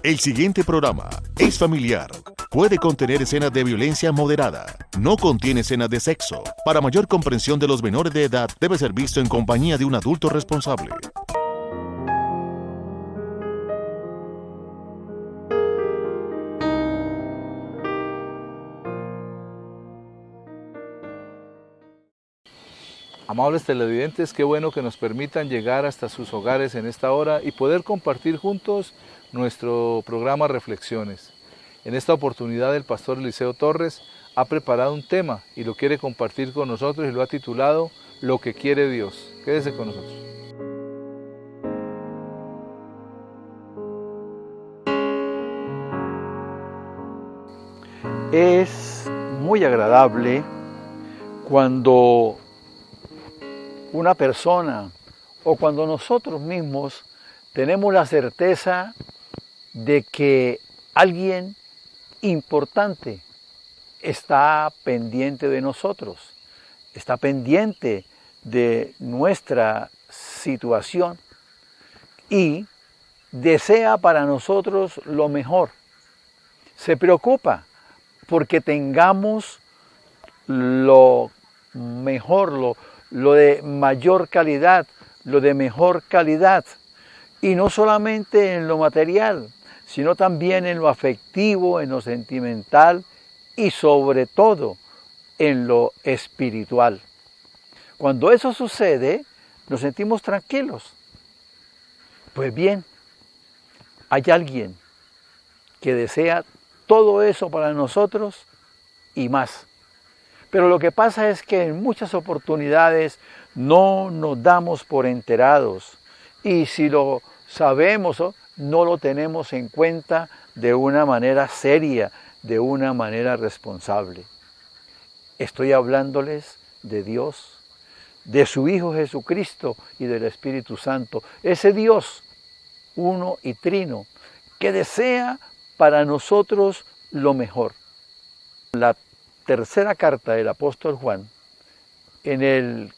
El siguiente programa es familiar. Puede contener escenas de violencia moderada. No contiene escenas de sexo. Para mayor comprensión de los menores de edad, debe ser visto en compañía de un adulto responsable. Amables televidentes, qué bueno que nos permitan llegar hasta sus hogares en esta hora y poder compartir juntos nuestro programa Reflexiones. En esta oportunidad el pastor Eliseo Torres ha preparado un tema y lo quiere compartir con nosotros y lo ha titulado Lo que quiere Dios. Quédese con nosotros. Es muy agradable cuando una persona o cuando nosotros mismos tenemos la certeza de que alguien importante está pendiente de nosotros, está pendiente de nuestra situación y desea para nosotros lo mejor. Se preocupa porque tengamos lo mejor, lo de mayor calidad, lo de mejor calidad. Y no solamente en lo material, sino también en lo afectivo, en lo sentimental y sobre todo en lo espiritual. Cuando eso sucede, nos sentimos tranquilos. Pues bien, hay alguien que desea todo eso para nosotros y más. Pero lo que pasa es que en muchas oportunidades no nos damos por enterados y si lo sabemos, no lo tenemos en cuenta de una manera seria, de una manera responsable. Estoy hablándoles de Dios, de su Hijo Jesucristo y del Espíritu Santo, ese Dios uno y trino que desea para nosotros lo mejor. La tercera carta del apóstol Juan, en el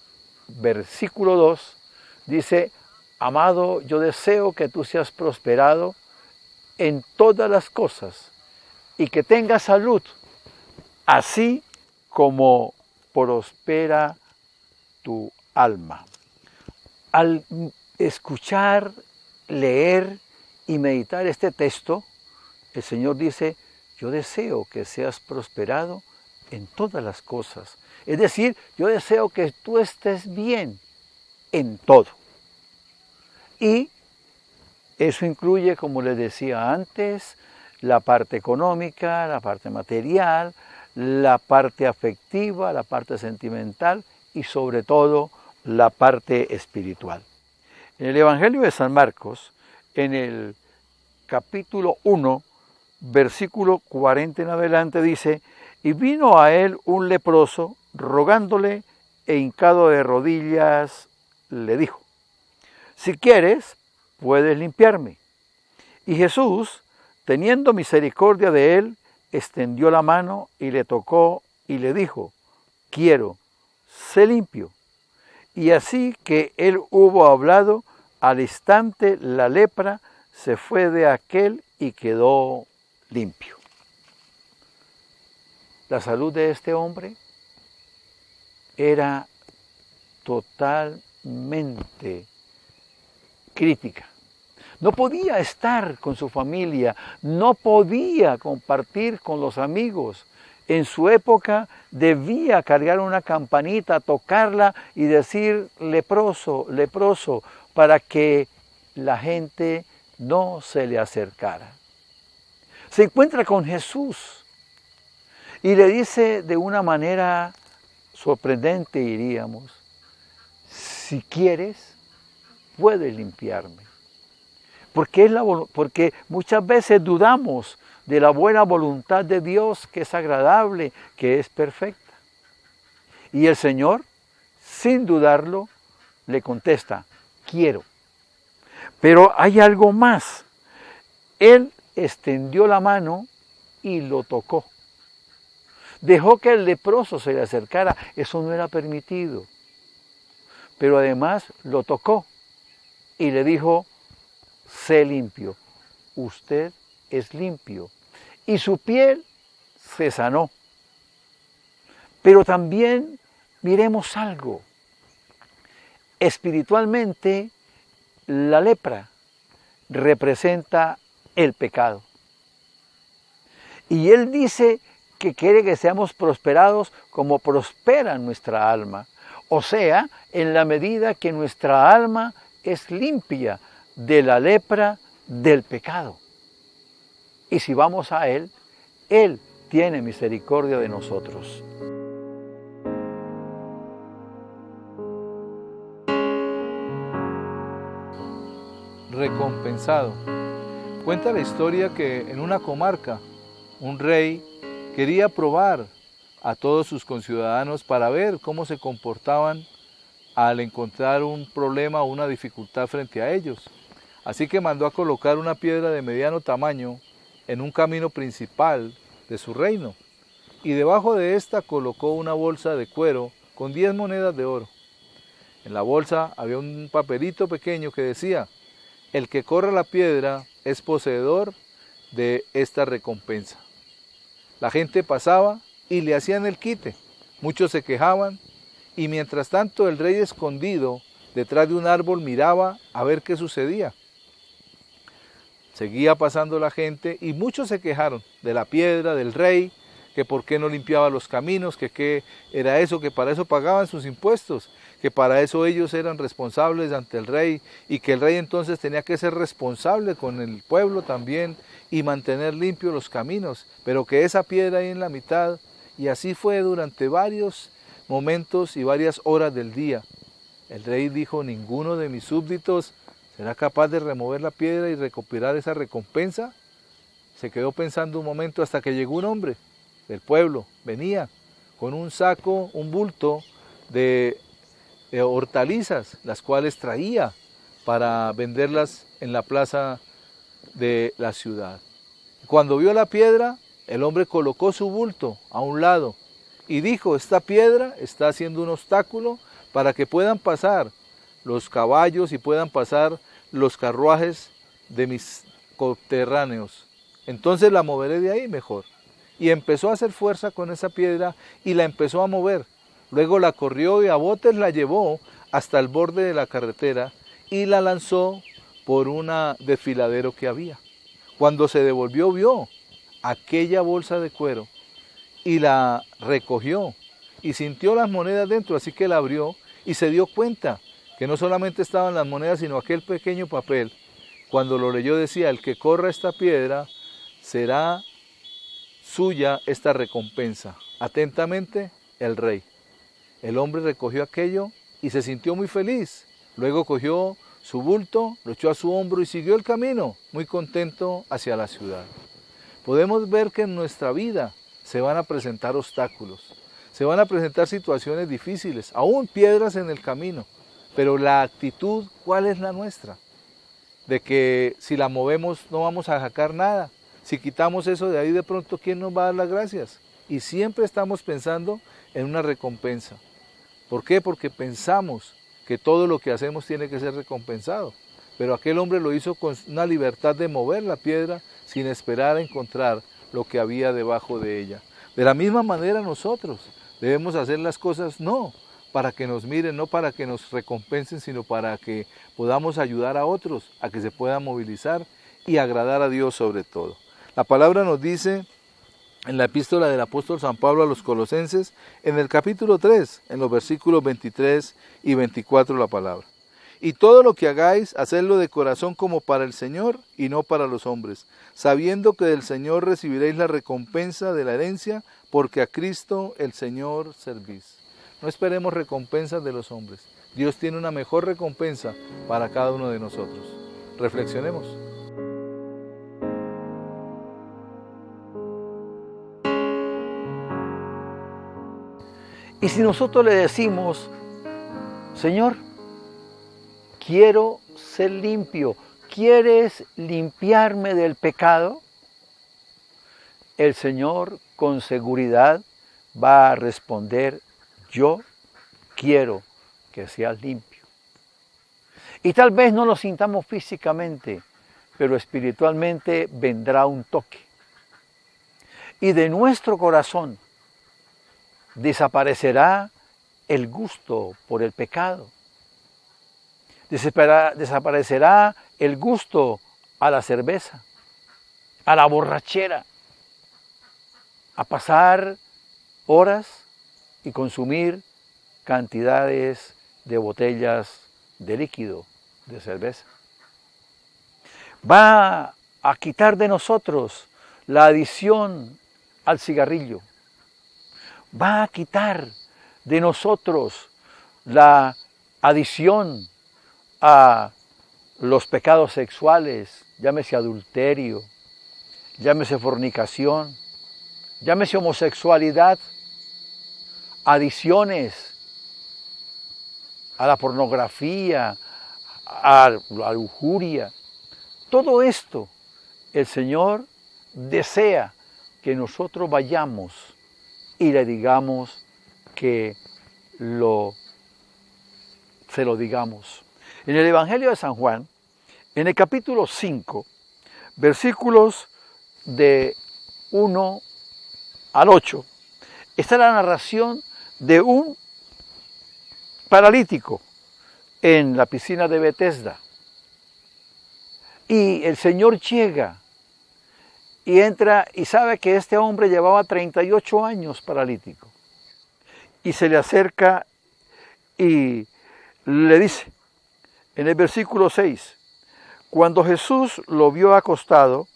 versículo 2, dice: Amado, yo deseo que tú seas prosperado en todas las cosas y que tengas salud, así como prospera tu alma. Al escuchar, leer y meditar este texto, el Señor dice: yo deseo que seas prosperado en todas las cosas. Es decir, yo deseo que tú estés bien en todo. Y eso incluye, como les decía antes, la parte económica, la parte material, la parte afectiva, la parte sentimental y sobre todo la parte espiritual. En el Evangelio de San Marcos, en el capítulo 1, versículo 40 en adelante dice: y vino a él un leproso, rogándole e hincado de rodillas, le dijo: si quieres, puedes limpiarme. Y Jesús, teniendo misericordia de él, extendió la mano y le tocó y le dijo: quiero, sé limpio. Y así que él hubo hablado, al instante la lepra se fue de aquel y quedó limpio. La salud de este hombre era totalmente crítica. No podía estar con su familia, no podía compartir con los amigos. En su época debía cargar una campanita, tocarla y decir leproso, leproso, para que la gente no se le acercara. Se encuentra con Jesús y le dice de una manera sorprendente, diríamos: si quieres, puedes limpiarme. Porque muchas veces dudamos de la buena voluntad de Dios, que es agradable, que es perfecta. Y el Señor, sin dudarlo, le contesta: quiero. Pero hay algo más. Él extendió la mano y lo tocó. Dejó que el leproso se le acercara. Eso no era permitido. Pero además lo tocó y le dijo: sé limpio. usted es limpio. Y su piel se sanó. Pero también miremos algo. Espiritualmente, la lepra representa el pecado. Y Él dice que quiere que seamos prosperados como prospera nuestra alma. O sea, en la medida que nuestra alma es limpia de la lepra del pecado. Y si vamos a Él tiene misericordia de nosotros. Recompensado. Cuenta la historia que en una comarca, un rey quería probar a todos sus conciudadanos para ver cómo se comportaban al encontrar un problema o una dificultad frente a ellos. Así que mandó a colocar una piedra de mediano tamaño en un camino principal de su reino, y debajo de esta colocó una bolsa de cuero con 10 monedas de oro. En la bolsa había un papelito pequeño que decía: el que corra la piedra es poseedor de esta recompensa. La gente pasaba y le hacían el quite. Muchos se quejaban, y mientras tanto el rey, escondido detrás de un árbol, miraba a ver qué sucedía. Seguía pasando la gente y muchos se quejaron de la piedra, del rey, que por qué no limpiaba los caminos, que qué era eso, que para eso pagaban sus impuestos, que para eso ellos eran responsables ante el rey, y que el rey entonces tenía que ser responsable con el pueblo también y mantener limpios los caminos, pero que esa piedra ahí en la mitad. Y así fue durante varios momentos y varias horas del día. El rey dijo: ninguno de mis súbditos será capaz de remover la piedra y recuperar esa recompensa. Se quedó pensando un momento hasta que llegó un hombre del pueblo, venía con un saco, un bulto de hortalizas, las cuales traía para venderlas en la plaza de la ciudad. Cuando vio la piedra, el hombre colocó su bulto a un lado y dijo: esta piedra está haciendo un obstáculo para que puedan pasar los caballos y puedan pasar los carruajes de mis coterráneos. Entonces la moveré de ahí mejor. Y empezó a hacer fuerza con esa piedra y la empezó a mover. Luego la corrió y a botes la llevó hasta el borde de la carretera y la lanzó por un desfiladero que había. Cuando se devolvió, vio aquella bolsa de cuero y la recogió y sintió las monedas dentro, así que la abrió y se dio cuenta que no solamente estaban las monedas, sino aquel pequeño papel. Cuando lo leyó decía: el que corra esta piedra será suya esta recompensa. Atentamente, el rey. El hombre recogió aquello y se sintió muy feliz. Luego cogió su bulto, lo echó a su hombro y siguió el camino, muy contento, hacia la ciudad. Podemos ver que en nuestra vida se van a presentar obstáculos, se van a presentar situaciones difíciles, aún piedras en el camino, pero la actitud, ¿cuál es la nuestra? De que si la movemos no vamos a sacar nada. Si quitamos eso de ahí, de pronto, ¿quién nos va a dar las gracias? Y siempre estamos pensando en una recompensa. ¿Por qué? Porque pensamos que todo lo que hacemos tiene que ser recompensado. Pero aquel hombre lo hizo con una libertad de mover la piedra sin esperar a encontrar lo que había debajo de ella. De la misma manera nosotros debemos hacer las cosas no para que nos miren, no para que nos recompensen, sino para que podamos ayudar a otros a que se puedan movilizar y agradar a Dios sobre todo. La palabra nos dice en la epístola del apóstol San Pablo a los Colosenses, en el capítulo 3, en los versículos 23 y 24 la palabra: y todo lo que hagáis, hacedlo de corazón como para el Señor y no para los hombres, sabiendo que del Señor recibiréis la recompensa de la herencia, porque a Cristo el Señor servís. No esperemos recompensas de los hombres. Dios tiene una mejor recompensa para cada uno de nosotros. Reflexionemos. Y si nosotros le decimos: Señor, quiero ser limpio, ¿quieres limpiarme del pecado? El Señor con seguridad va a responder: yo quiero que seas limpio. Y tal vez no lo sintamos físicamente, pero espiritualmente vendrá un toque. Y de nuestro corazón desaparecerá el gusto por el pecado. Desaparecerá el gusto a la cerveza, a la borrachera, a pasar horas y consumir cantidades de botellas de líquido, de cerveza. Va a quitar de nosotros la adicción al cigarrillo. Va a quitar de nosotros la adicción a los pecados sexuales, llámese adulterio, llámese fornicación, llámese homosexualidad, adicciones a la pornografía, a la lujuria. Todo esto el Señor desea que nosotros vayamos y le digamos que se lo digamos. En el Evangelio de San Juan, en el capítulo 5, versículos de 1 al 8, está la narración de un paralítico en la piscina de Betesda. Y el Señor llega y entra y sabe que este hombre llevaba 38 años paralítico. Y se le acerca y le dice, en el versículo 6, cuando Jesús lo vio acostado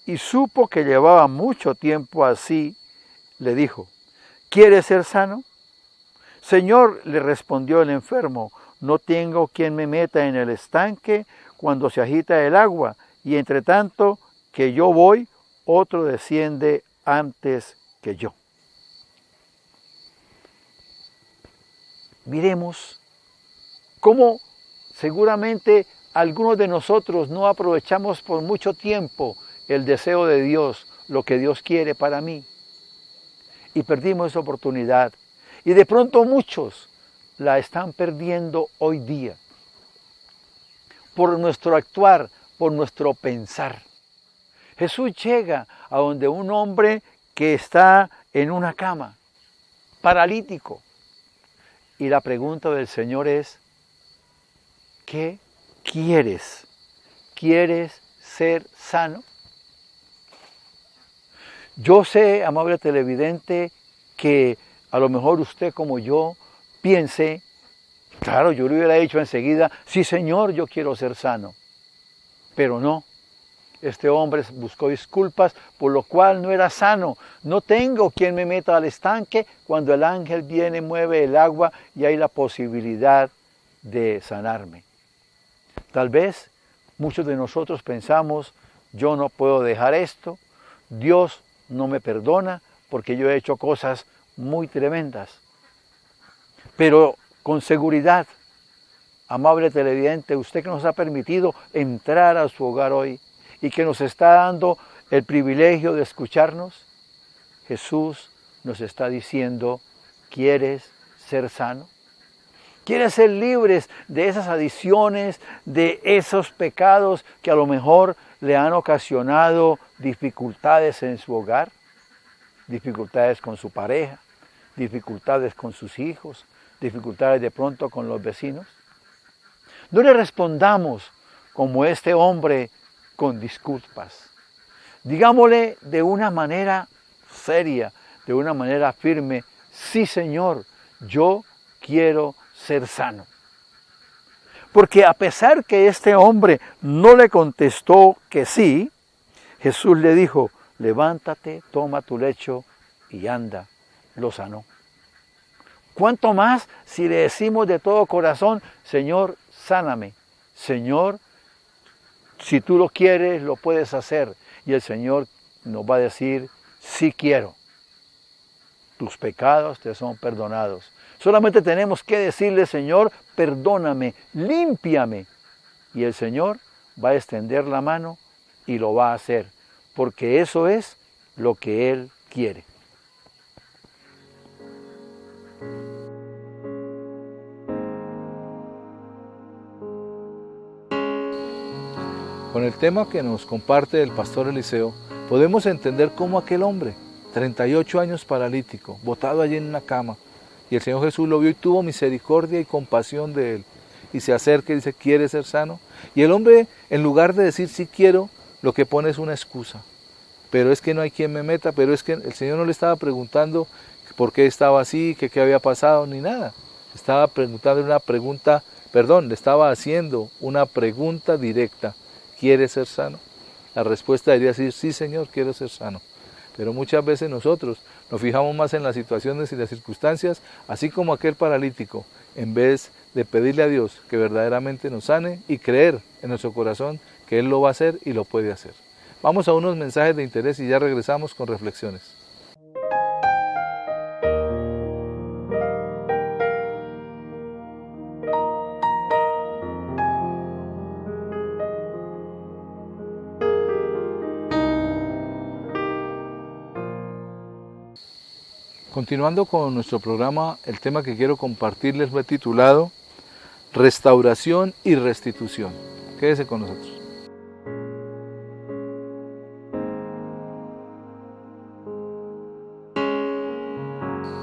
y supo que llevaba mucho tiempo así, le dijo, ¿quieres ser sano? Señor, le respondió el enfermo, no tengo quien me meta en el estanque cuando se agita el agua, y entre tanto que yo voy, otro desciende antes que yo. Miremos cómo seguramente algunos de nosotros no aprovechamos por mucho tiempo el deseo de Dios, lo que Dios quiere para mí. Y perdimos esa oportunidad. Y de pronto muchos la están perdiendo hoy día. Por nuestro actuar, por nuestro pensar. Jesús llega a donde un hombre que está en una cama, paralítico. Y la pregunta del Señor es, ¿qué quieres? ¿Quieres ser sano? Yo sé, amable televidente, que a lo mejor usted como yo piense, claro, yo le hubiera dicho enseguida, sí Señor, yo quiero ser sano. Pero no, este hombre buscó disculpas, por lo cual no era sano. No tengo quien me meta al estanque cuando el ángel viene, mueve el agua y hay la posibilidad de sanarme. Tal vez muchos de nosotros pensamos, yo no puedo dejar esto, Dios no me perdona porque yo he hecho cosas muy tremendas. Pero con seguridad, amable televidente, usted que nos ha permitido entrar a su hogar hoy y que nos está dando el privilegio de escucharnos, Jesús nos está diciendo, ¿quieres ser sano? ¿Quieres ser libres de esas adicciones, de esos pecados que a lo mejor le han ocasionado dificultades en su hogar? Dificultades con su pareja, dificultades con sus hijos, dificultades de pronto con los vecinos. No le respondamos como este hombre con disculpas. Digámosle de una manera seria, de una manera firme, sí Señor, yo quiero ser sano. Porque a pesar que este hombre no le contestó que sí, Jesús le dijo, levántate, toma tu lecho y anda, lo sanó. ¿Cuánto más si le decimos de todo corazón, Señor, sáname, Señor, si tú lo quieres, lo puedes hacer. Y el Señor nos va a decir, sí quiero. Tus pecados te son perdonados. Solamente tenemos que decirle, Señor, perdóname, límpiame. Y el Señor va a extender la mano y lo va a hacer. Porque eso es lo que Él quiere. Con el tema que nos comparte el pastor Eliseo, podemos entender cómo aquel hombre, 38 años paralítico, botado allí en una cama, y el Señor Jesús lo vio y tuvo misericordia y compasión de él. Y se acerca y dice, ¿quieres ser sano? Y el hombre, en lugar de decir sí quiero, lo que pone es una excusa. Pero es que no hay quien me meta, pero es que el Señor no le estaba preguntando por qué estaba así, que qué había pasado, ni nada. Estaba preguntando una pregunta, le estaba haciendo una pregunta directa. ¿Quieres ser sano? La respuesta debería decir, sí Señor, quiero ser sano. Pero muchas veces nosotros nos fijamos más en las situaciones y las circunstancias, así como aquel paralítico, en vez de pedirle a Dios que verdaderamente nos sane y creer en nuestro corazón que Él lo va a hacer y lo puede hacer. Vamos a unos mensajes de interés y ya regresamos con reflexiones. Continuando con nuestro programa, el tema que quiero compartirles lo he titulado Restauración y Restitución. Quédese con nosotros.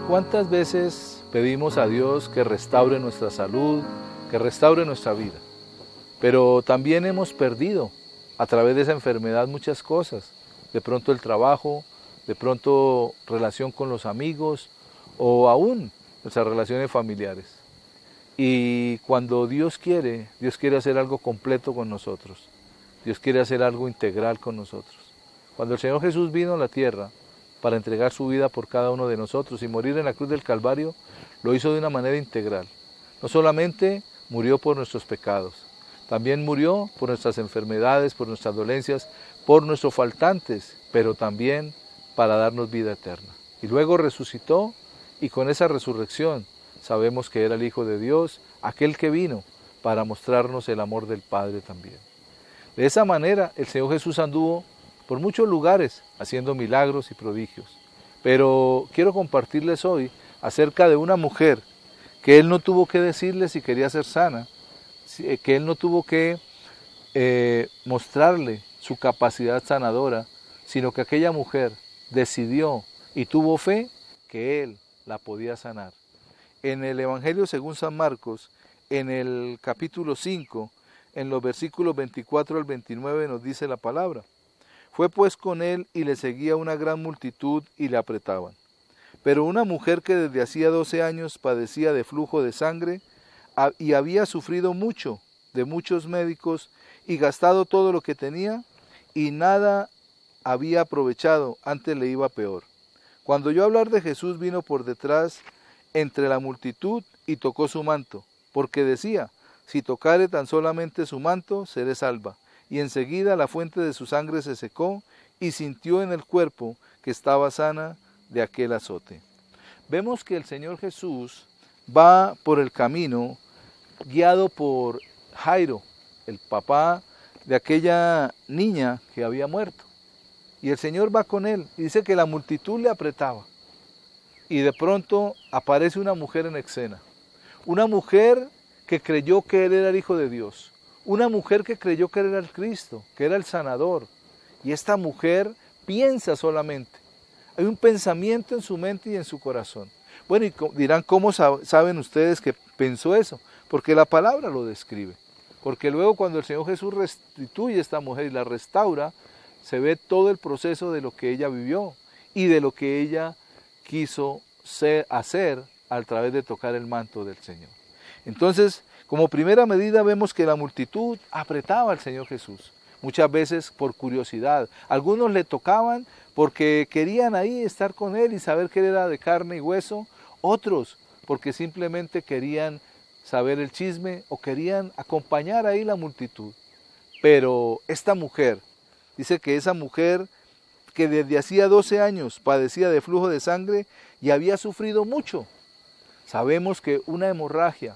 ¿Cuántas veces pedimos a Dios que restaure nuestra salud, que restaure nuestra vida? Pero también hemos perdido a través de esa enfermedad muchas cosas. De pronto el trabajo, de pronto relación con los amigos o aún nuestras relaciones familiares. Y cuando Dios quiere hacer algo completo con nosotros. Dios quiere hacer algo integral con nosotros. Cuando el Señor Jesús vino a la tierra para entregar su vida por cada uno de nosotros y morir en la cruz del Calvario, lo hizo de una manera integral. No solamente murió por nuestros pecados, también murió por nuestras enfermedades, por nuestras dolencias, por nuestros faltantes, pero también para darnos vida eterna. Y luego resucitó y con esa resurrección sabemos que era el Hijo de Dios, aquel que vino para mostrarnos el amor del Padre también. De esa manera el Señor Jesús anduvo por muchos lugares haciendo milagros y prodigios. Pero quiero compartirles hoy acerca de una mujer que Él no tuvo que decirle si quería ser sana, que Él no tuvo que mostrarle su capacidad sanadora, sino que aquella mujer decidió y tuvo fe que Él la podía sanar. En el Evangelio según San Marcos, en el capítulo 5, en los versículos 24 al 29 nos dice la palabra. Fue pues con él y le seguía una gran multitud y le apretaban. Pero una mujer que desde hacía 12 años padecía de flujo de sangre y había sufrido mucho de muchos médicos y gastado todo lo que tenía y nada había aprovechado, antes le iba peor. Cuando oyó hablar de Jesús vino por detrás entre la multitud y tocó su manto, porque decía, si tocare tan solamente su manto, seré salva. Y enseguida la fuente de su sangre se secó y sintió en el cuerpo que estaba sana de aquel azote. Vemos que el Señor Jesús va por el camino guiado por Jairo, el papá de aquella niña que había muerto. Y el Señor va con él y dice que la multitud le apretaba. Y de pronto aparece una mujer en escena. Una mujer que creyó que Él era el Hijo de Dios. Una mujer que creyó que Él era el Cristo, que era el sanador. Y esta mujer piensa solamente. Hay un pensamiento en su mente y en su corazón. Bueno, y dirán, ¿cómo saben ustedes que pensó eso? Porque la palabra lo describe. Porque luego cuando el Señor Jesús restituye a esta mujer y la restaura, se ve todo el proceso de lo que ella vivió y de lo que ella quiso hacer a través de tocar el manto del Señor. Entonces, como primera medida vemos que la multitud apretaba al Señor Jesús, muchas veces por curiosidad. Algunos le tocaban porque querían ahí estar con Él y saber que Él era de carne y hueso, otros porque simplemente querían saber el chisme o querían acompañar ahí la multitud. Pero esta mujer, dice que esa mujer que desde hacía 12 años padecía de flujo de sangre y había sufrido mucho. Sabemos que una hemorragia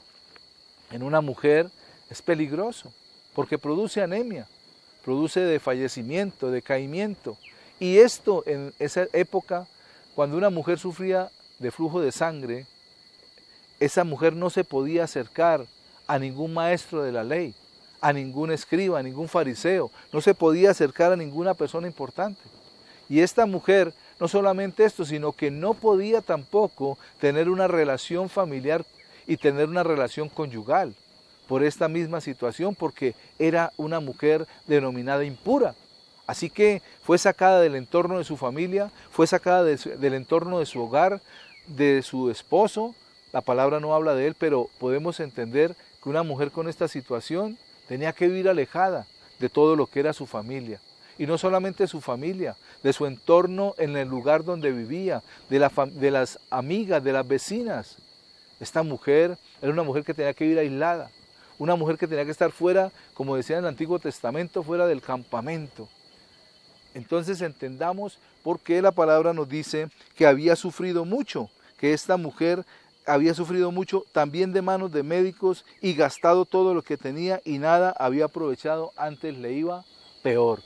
en una mujer es peligroso porque produce anemia, produce desfallecimiento, decaimiento. Y esto en esa época, cuando una mujer sufría de flujo de sangre, esa mujer no se podía acercar a ningún maestro de la ley, a ningún escriba, a ningún fariseo, no se podía acercar a ninguna persona importante. Y esta mujer, no solamente esto, sino que no podía tampoco tener una relación familiar y tener una relación conyugal por esta misma situación, porque era una mujer denominada impura. Así que fue sacada del entorno de su familia, fue sacada del entorno de su hogar, de su esposo. La palabra no habla de él, pero podemos entender que una mujer con esta situación tenía que vivir alejada de todo lo que era su familia. Y no solamente su familia, de su entorno en el lugar donde vivía, de las amigas, de las vecinas. Esta mujer era una mujer que tenía que vivir aislada, una mujer que tenía que estar fuera, como decía en el Antiguo Testamento, fuera del campamento. Entonces entendamos por qué la palabra nos dice que había sufrido mucho, que esta mujer había sufrido mucho también de manos de médicos y gastado todo lo que tenía y nada había aprovechado, antes le iba peor.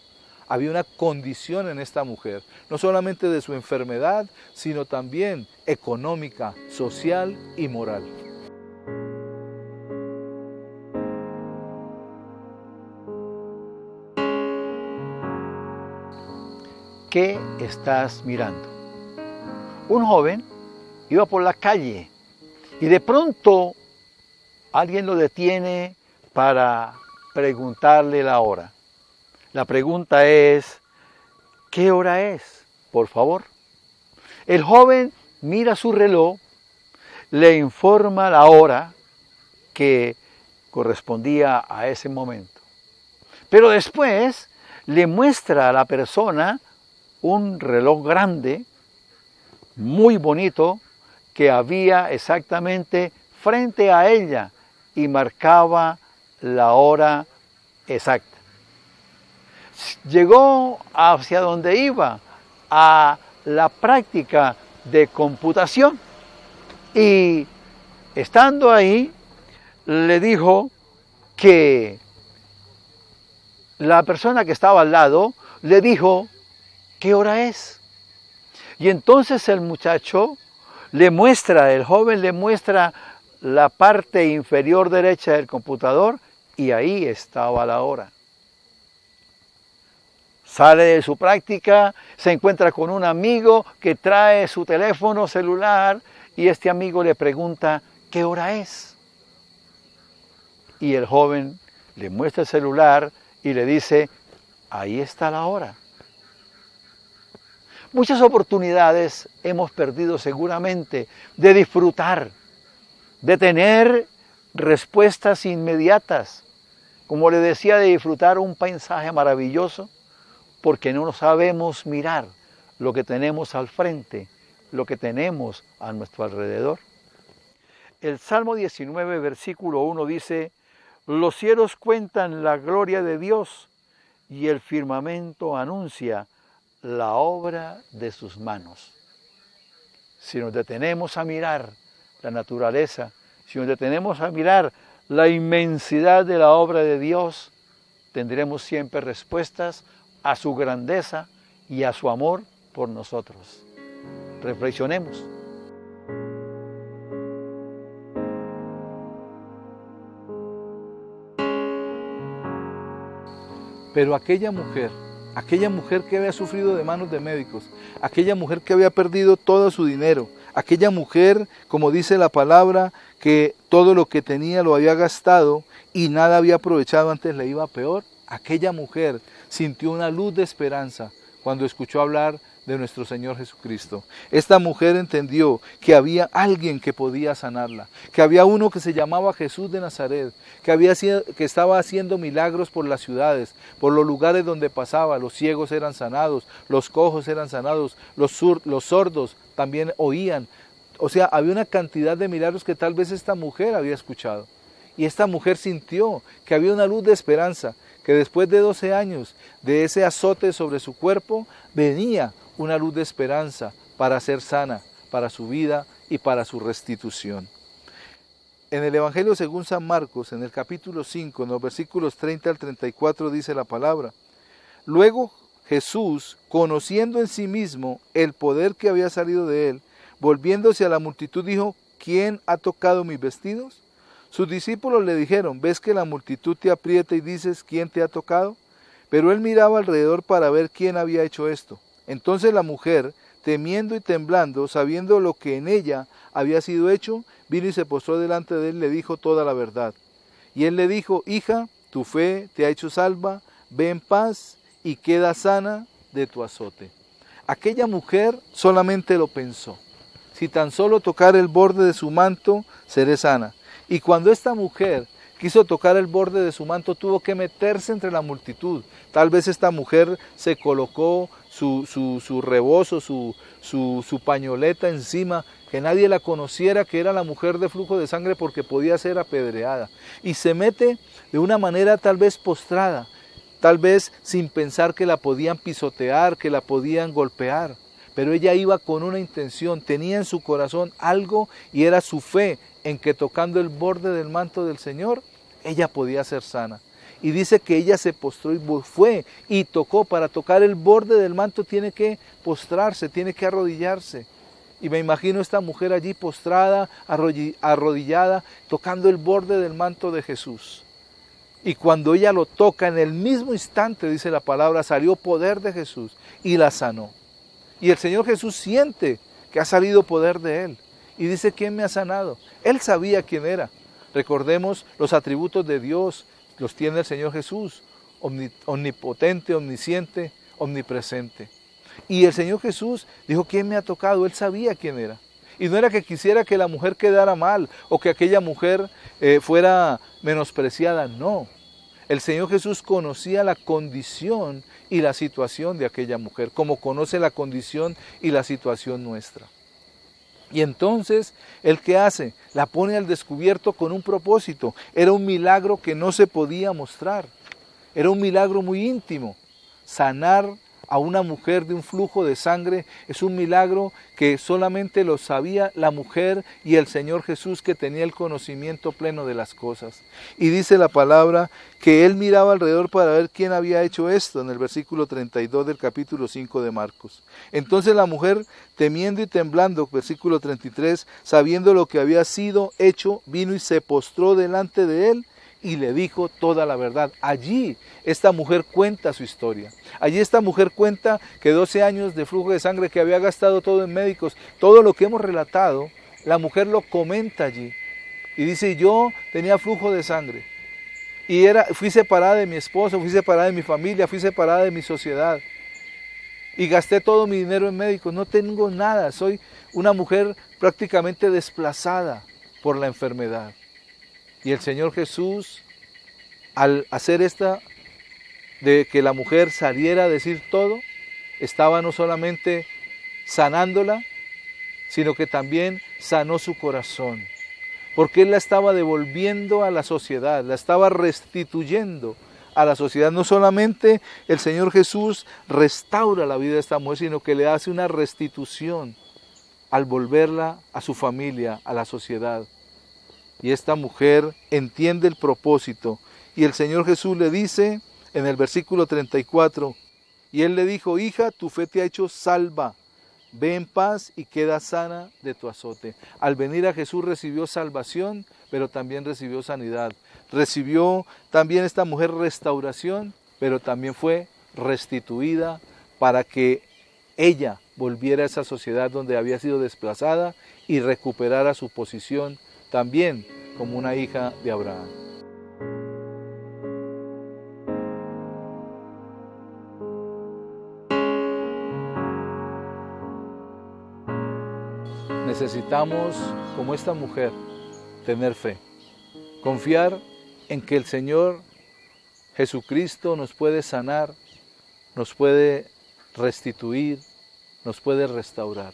Había una condición en esta mujer, no solamente de su enfermedad, sino también económica, social y moral. ¿Qué estás mirando? Un joven iba por la calle y de pronto alguien lo detiene para preguntarle la hora. La pregunta es, ¿qué hora es? Por favor. El joven mira su reloj, le informa la hora que correspondía a ese momento. Pero después le muestra a la persona un reloj grande, muy bonito, que había exactamente frente a ella y marcaba la hora exacta. Llegó hacia donde iba, a la práctica de computación, y estando ahí le dijo que la persona que estaba al lado le dijo, ¿qué hora es? Y entonces el muchacho el joven le muestra la parte inferior derecha del computador y ahí estaba la hora. Sale de su práctica, se encuentra con un amigo que trae su teléfono celular y este amigo le pregunta, ¿qué hora es? Y el joven le muestra el celular y le dice, ahí está la hora. Muchas oportunidades hemos perdido seguramente de disfrutar, de tener respuestas inmediatas, como le decía, de disfrutar un paisaje maravilloso, porque no sabemos mirar lo que tenemos al frente, lo que tenemos a nuestro alrededor. El Salmo 19, versículo 1 dice, los cielos cuentan la gloria de Dios y el firmamento anuncia la obra de sus manos. Si nos detenemos a mirar la naturaleza, si nos detenemos a mirar la inmensidad de la obra de Dios, tendremos siempre respuestas a su grandeza y a su amor por nosotros. Reflexionemos. Pero aquella mujer que había sufrido de manos de médicos, aquella mujer que había perdido todo su dinero, aquella mujer, como dice la palabra, que todo lo que tenía lo había gastado y nada había aprovechado, antes le iba peor, aquella mujer sintió una luz de esperanza cuando escuchó hablar de nuestro Señor Jesucristo. Esta mujer entendió que había alguien que podía sanarla, que había uno que se llamaba Jesús de Nazaret, que estaba haciendo milagros por las ciudades, por los lugares donde pasaba. Los ciegos eran sanados, los cojos eran sanados, los sordos también oían. O sea, había una cantidad de milagros que tal vez esta mujer había escuchado. Y esta mujer sintió que había una luz de esperanza, que después de 12 años de ese azote sobre su cuerpo, venía una luz de esperanza para ser sana, para su vida y para su restitución. En el Evangelio según San Marcos, en el capítulo 5, en los versículos 30 al 34, dice la palabra: luego Jesús, conociendo en sí mismo el poder que había salido de él, volviéndose a la multitud dijo: ¿quién ha tocado mis vestidos? Sus discípulos le dijeron, ¿ves que la multitud te aprieta y dices, ¿quién te ha tocado? Pero él miraba alrededor para ver quién había hecho esto. Entonces la mujer, temiendo y temblando, sabiendo lo que en ella había sido hecho, vino y se postró delante de él y le dijo toda la verdad. Y él le dijo, hija, tu fe te ha hecho salva, ve en paz y queda sana de tu azote. Aquella mujer solamente lo pensó. Si tan solo tocar el borde de su manto, seré sana. Y cuando esta mujer quiso tocar el borde de su manto, tuvo que meterse entre la multitud. Tal vez esta mujer se colocó su rebozo, su pañoleta encima, que nadie la conociera, que era la mujer de flujo de sangre, porque podía ser apedreada. Y se mete de una manera tal vez postrada, tal vez sin pensar que la podían pisotear, que la podían golpear. Pero ella iba con una intención, tenía en su corazón algo y era su fe en que tocando el borde del manto del Señor, ella podía ser sana. Y dice que ella se postró y fue y tocó. Para tocar el borde del manto tiene que postrarse, tiene que arrodillarse. Y me imagino esta mujer allí postrada, arrodillada, tocando el borde del manto de Jesús. Y cuando ella lo toca, en el mismo instante, dice la palabra, salió poder de Jesús y la sanó. Y el Señor Jesús siente que ha salido poder de él. Y dice, ¿quién me ha sanado? Él sabía quién era. Recordemos los atributos de Dios, los tiene el Señor Jesús, omnipotente, omnisciente, omnipresente. Y el Señor Jesús dijo, ¿quién me ha tocado? Él sabía quién era. Y no era que quisiera que la mujer quedara mal o que aquella mujer fuera menospreciada, no. El Señor Jesús conocía la condición y la situación de aquella mujer, como conoce la condición y la situación nuestra. Y entonces, ¿el qué hace? La pone al descubierto con un propósito. Era un milagro que no se podía mostrar. Era un milagro muy íntimo. Sanar a una mujer de un flujo de sangre es un milagro que solamente lo sabía la mujer y el Señor Jesús, que tenía el conocimiento pleno de las cosas. Y dice la palabra que él miraba alrededor para ver quién había hecho esto, en el versículo 32 del capítulo 5 de Marcos. Entonces la mujer, temiendo y temblando, versículo 33, sabiendo lo que había sido hecho, vino y se postró delante de él y le dijo toda la verdad. Allí esta mujer cuenta su historia. Allí esta mujer cuenta que 12 años de flujo de sangre, que había gastado todo en médicos, todo lo que hemos relatado, la mujer lo comenta allí. Y dice, yo tenía flujo de sangre. Y fui separada de mi esposo, fui separada de mi familia, fui separada de mi sociedad. Y gasté todo mi dinero en médicos, no tengo nada, soy una mujer prácticamente desplazada por la enfermedad. Y el Señor Jesús, al hacer de que la mujer saliera a decir todo, estaba no solamente sanándola, sino que también sanó su corazón. Porque Él la estaba devolviendo a la sociedad, la estaba restituyendo a la sociedad. No solamente el Señor Jesús restaura la vida de esta mujer, sino que le hace una restitución al volverla a su familia, a la sociedad. Y esta mujer entiende el propósito. Y el Señor Jesús le dice en el versículo 34, y Él le dijo, hija, tu fe te ha hecho salva. Ve en paz y queda sana de tu azote. Al venir a Jesús recibió salvación, pero también recibió sanidad. Recibió también esta mujer restauración, pero también fue restituida para que ella volviera a esa sociedad donde había sido desplazada y recuperara su posición también como una hija de Abraham. Necesitamos, como esta mujer, tener fe, confiar en que el Señor Jesucristo nos puede sanar, nos puede restituir, nos puede restaurar.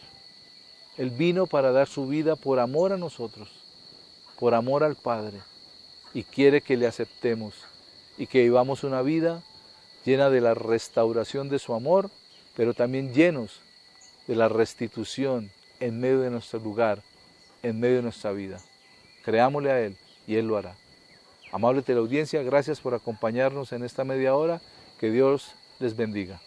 Él vino para dar su vida por amor a nosotros, por amor al Padre, y quiere que le aceptemos y que vivamos una vida llena de la restauración de su amor, pero también llenos de la restitución en medio de nuestro lugar, en medio de nuestra vida. Creámosle a Él y Él lo hará. Amable teleaudiencia, gracias por acompañarnos en esta media hora. Que Dios les bendiga.